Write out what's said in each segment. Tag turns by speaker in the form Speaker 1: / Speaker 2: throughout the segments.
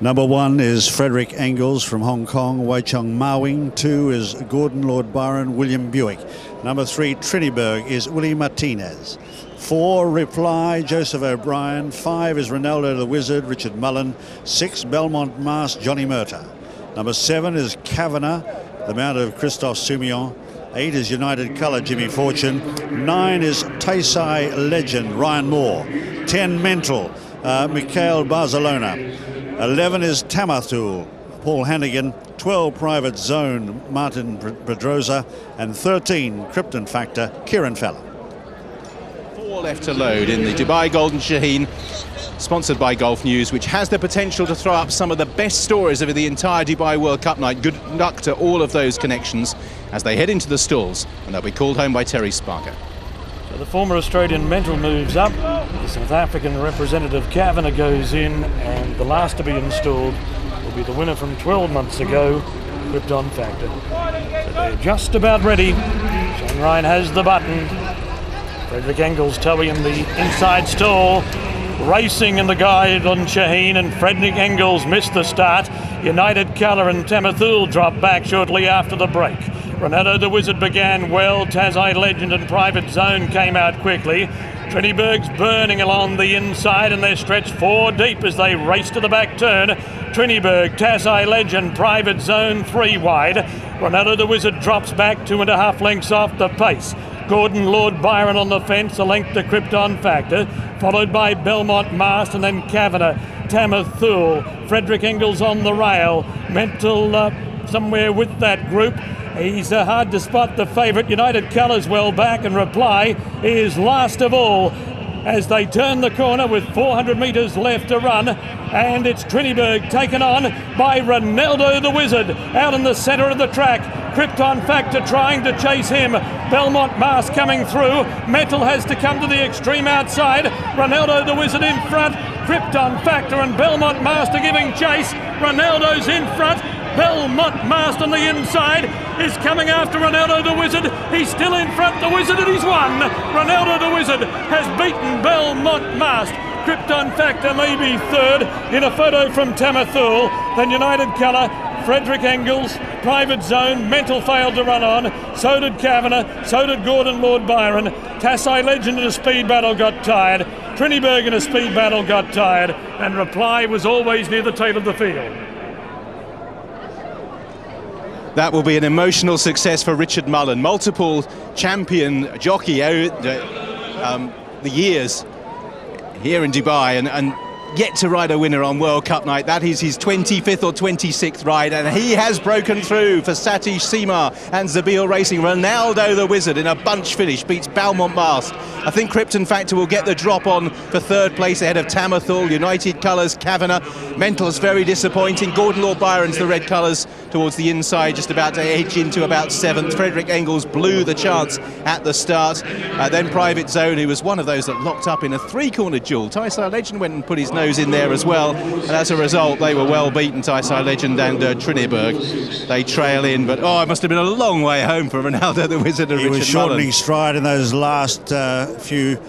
Speaker 1: Number 1 is Frederick Engels from Hong Kong, Wei Chung Mawing. 2 is Gordon Lord Byron, William Buick. Number 3, Triniberg, is Willie Martinez. 4, Reply, Joseph O'Brien. 5 is Reynaldo the Wizard, Richard Mullen. 6, Balmont Mast, Johnny Murtagh. Number 7 is Kavanagh, the mount of Christophe Soumillon. 8 is United Colour, Jimmy Fortune. 9 is Taisai Legend, Ryan Moore. 10, Mental, Mikhail Barcelona. 11 is Tamathul, Paul Hannigan. 12, Private Zone, Martin Pedrosa. And 13, Krypton Factor, Kieran Fallon.
Speaker 2: 4 left to load in the Dubai Golden Shaheen, sponsored by Golf News, which has the potential to throw up some of the best stories of the entire Dubai World Cup night. Good luck to all of those connections as they head into the stalls, and they'll be called home by Terry Sparker.
Speaker 3: So the former Australian Mental moves up, the South African representative Kavanagh goes in, and the last to be installed will be the winner from 12 months ago, Krypton Factor. So they're just about ready. Shane Ryan has the button. Frederick Engels towing the inside stall. Racing in the guide on Shaheen, and Frederick Engels missed the start. United Colour and Tamathul dropped back shortly after the break. Reynaldo the Wizard began well. Taisai Legend and Private Zone came out quickly. Triniberg's burning along the inside, and they're stretched 4 deep as they race to the back turn. Triniberg, Taisai Legend, Private Zone 3 wide. Reynaldo the Wizard drops back 2.5 lengths off the pace. Gordon Lord Byron on the fence, a length to Krypton Factor, followed by Balmont Mast, and then Kavanagh, Tamathul, Frederick Engels on the rail. Mental somewhere with that group. He's hard to spot the favourite. United Colours well back, and Reply is last of all as they turn the corner with 400 metres left to run. And it's Triniberg taken on by Reynaldo the Wizard out in the centre of the track. Krypton Factor trying to chase him. Balmont Mast coming through. Metal has to come to the extreme outside. Reynaldo the Wizard in front. Krypton Factor and Balmont Mast are giving chase. Reynaldo's in front. Balmont Mast on the inside is coming after Reynaldo the Wizard. He's still in front, the Wizard, and he's won. Reynaldo the Wizard has beaten Balmont Mast. Krypton Factor maybe third in a photo from Tamathul. Then United Colour, Frederick Engels, Private Zone, Mental failed to run on. So did Kavanagh, so did Gordon Lord Byron. Taisai Legend in a speed battle got tired. Triniberg in a speed battle got tired. And Reply was always near the tail of the field.
Speaker 2: That will be an emotional success for Richard Mullen, multiple champion jockey the years here in Dubai, and yet to ride a winner on World Cup night. That is his 25th or 26th ride, and he has broken through for Satish Seema and Zabil Racing. Reynaldo the Wizard in a bunch finish beats Balmont Mast. I think Krypton Factor will get the drop on for 3rd place ahead of Tamathul. United Colours, Kavanagh. Mental's very disappointing. Gordon Lord Byron's the red colours towards the inside, just about to edge into about 7th. Frederick Engels blew the chance at the start. Then Private Zone, who was one of those that locked up in a 3-corner duel. Taisai Legend went and put his nose in there as well, and as a result they were well beaten, Taisai Legend and Triniberg. They trail in, but it must have been a long way home for Reynaldo the Wizard and Richard Mullen.
Speaker 1: He was shortening stride in those last few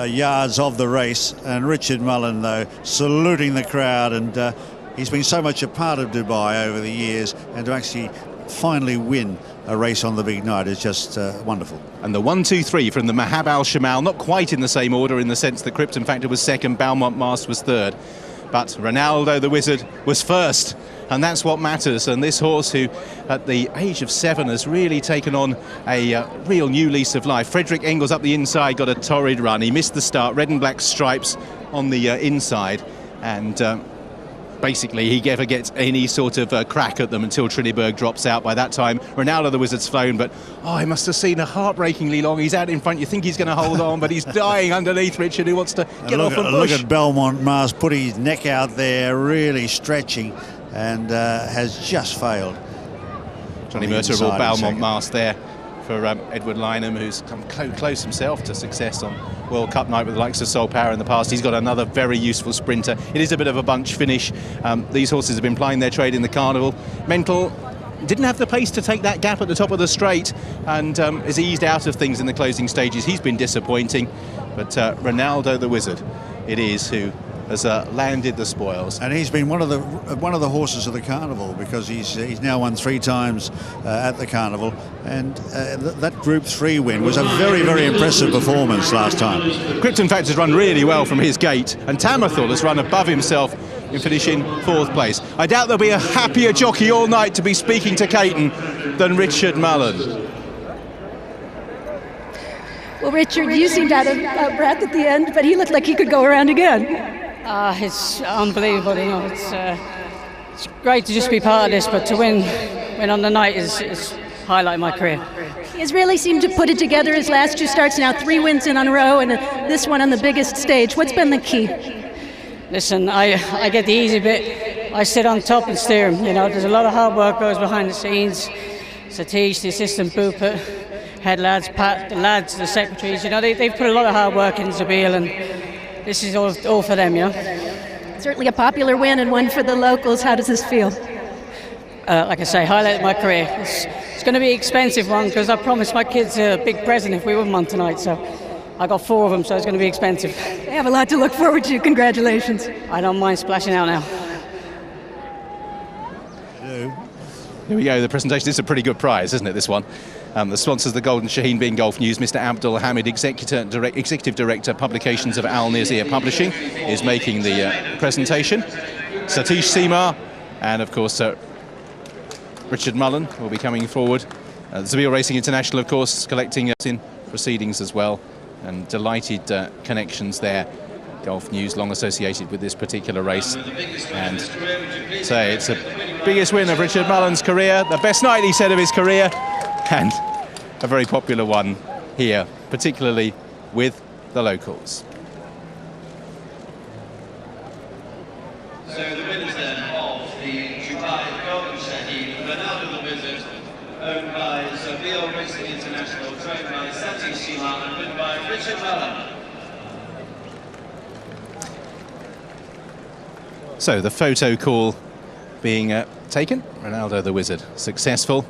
Speaker 1: yards of the race, and Richard Mullen though saluting the crowd, and he's been so much a part of Dubai over the years, and to actually finally win a race on the big night is just wonderful.
Speaker 2: And the 1, 2, 3 from the Mahab Al Shamal, not quite in the same order in the sense that Krypton Factor was 2nd, Balmont Mast was 3rd, but Reynaldo the Wizard was 1st, and that's what matters. And this horse, who at the age of 7 has really taken on a real new lease of life. Frederick Engels up the inside got a torrid run. He missed the start, red and black stripes on the inside, and basically he never gets any sort of crack at them until Triniberg drops out. By that time Reynaldo the Wizard's flown, but he must have seen a heartbreakingly long. He's out in front, you think he's going to hold on, but he's dying underneath, Richard, who wants to get off and push.
Speaker 1: Look at Balmont Mast putting his neck out there, really stretching, and has just failed.
Speaker 2: Johnny Murtagh or Balmont Mast there for Edward Lynham, who's come close himself to success on World Cup night with the likes of Soul Power in the past. He's got another very useful sprinter. It is a bit of a bunch finish. These horses have been plying their trade in the carnival. Mental didn't have the pace to take that gap at the top of the straight, and has eased out of things in the closing stages. He's been disappointing, but Reynaldo the Wizard it is who has landed the spoils.
Speaker 1: And he's been one of the horses of the carnival, because he's now won 3 times at the carnival, and that Group 3 win was a very, very impressive performance last time.
Speaker 2: Krypton Factor's run really well from his gate, and Tamathul has run above himself in finishing 4th place. I doubt there'll be a happier jockey all night to be speaking to Caton than Richard Mullen.
Speaker 4: Well, Richard, you seemed out of breath at the end, but he looked like he could go around again.
Speaker 5: It's unbelievable, you know. It's great to just be part of this, but to win on the night is highlight my career.
Speaker 4: He has really seemed to put it together his last 2 starts, now 3 wins in a row, and this one on the biggest stage. What's been the key?
Speaker 5: Listen, I get the easy bit. I sit on top and steer him. You know, there's a lot of hard work goes behind the scenes. Satish, the assistant booper, head lads, Pat, the lads, the secretaries. You know, they've put a lot of hard work into Zabeel, and this is all for them, you know.
Speaker 4: Certainly a popular win and one for the locals. How does this feel?
Speaker 5: Like I say, highlight my career. It's going to be an expensive one, because I promised my kids a big present if we won one tonight. So I got 4 of them, so it's going to be expensive.
Speaker 4: They have a lot to look forward to. Congratulations.
Speaker 5: I don't mind splashing out now.
Speaker 2: Here we go, the presentation. This is a pretty good prize, isn't it, this one? The sponsors of the Golden Shaheen being Golf News. Mr. Abdul Hamid, Executive Director, Publications of Al Nizir Publishing, is making the presentation. Satish Seema and, of course, Richard Mullen will be coming forward. Zabeel Racing International, of course, collecting in proceedings as well. And delighted connections there. Golf News, long associated with this particular race. And say it's the biggest win of Richard Mullen's career, the best night, he said, of his career, and a very popular one here, particularly with the locals.
Speaker 6: So the winners then of the Dubai Golden Shaheen, Reynaldothewizard, owned by Zabeel Racing International, trained by Satish Seema, and written by Richard Mullen.
Speaker 2: So the photo call being taken. Reynaldothewizard successful.